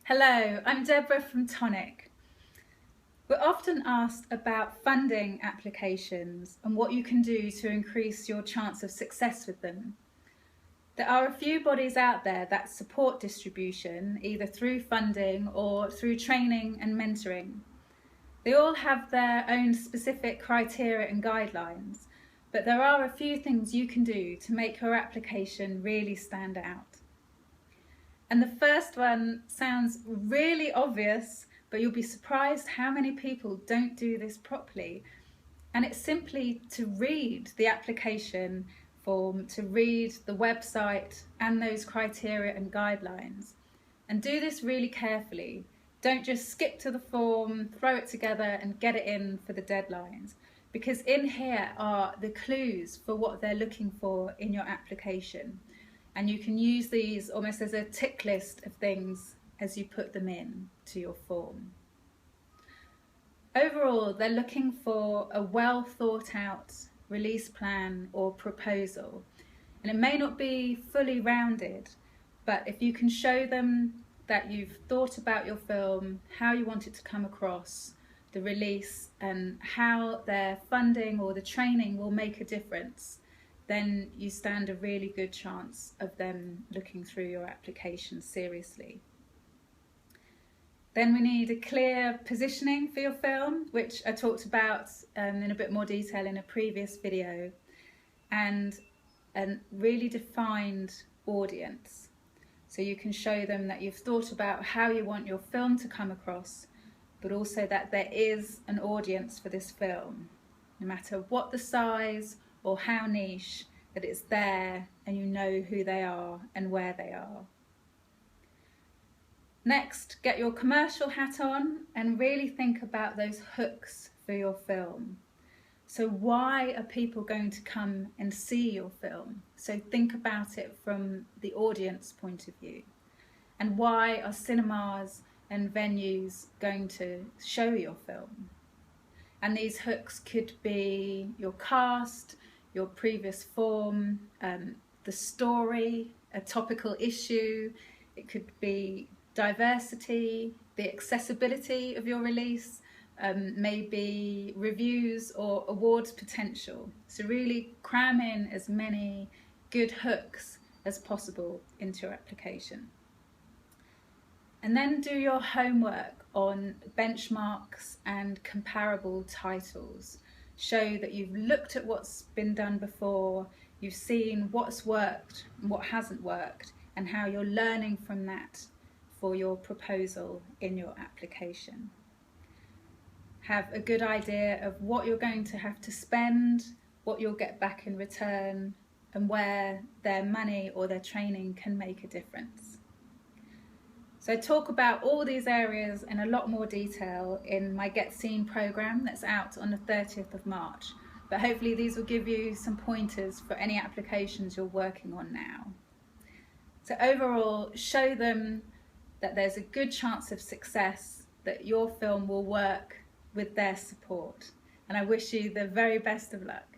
Hello, I'm Deborah from Tonic. We're often asked about funding applications and what you can do to increase your chance of success with them. There are a few bodies out there that support distribution, either through funding or through training and mentoring. They all have their own specific criteria and guidelines, but there are a few things you can do to make your application really stand out. And the first one sounds really obvious, but you'll be surprised how many people don't do this properly. And it's simply to read the application form, to read the website and those criteria and guidelines. And do this really carefully. Don't just skip to the form, throw it together and get it in for the deadlines. Because in here are the clues for what they're looking for in your application. And you can use these almost as a tick list of things as you put them in to your form. Overall, they're looking for a well thought out release plan or proposal. And it may not be fully rounded, but if you can show them that you've thought about your film, how you want it to come across, the release, and how their funding or the training will make a difference, then you stand a really good chance of them looking through your application seriously. Then we need a clear positioning for your film, which I talked about in a bit more detail in a previous video, and a really defined audience. So you can show them that you've thought about how you want your film to come across, but also that there is an audience for this film, no matter what the size or how niche, that it's there and you know who they are and where they are. Next, get your commercial hat on and really think about those hooks for your film. So why are people going to come and see your film? So think about it from the audience point of view. And why are cinemas and venues going to show your film? And these hooks could be your cast, your previous form, the story, a topical issue. It could be diversity, the accessibility of your release, maybe reviews or awards potential. So really cram in as many good hooks as possible into your application. And then do your homework on benchmarks and comparable titles. Show that you've looked at what's been done before, you've seen what's worked and what hasn't worked, and how you're learning from that for your proposal in your application. Have a good idea of what you're going to have to spend, what you'll get back in return, and where their money or their training can make a difference. So I talk about all these areas in a lot more detail in my Get Seen programme that's out on the 30th of March. But hopefully these will give you some pointers for any applications you're working on now. So overall, show them that there's a good chance of success, that your film will work with their support. And I wish you the very best of luck.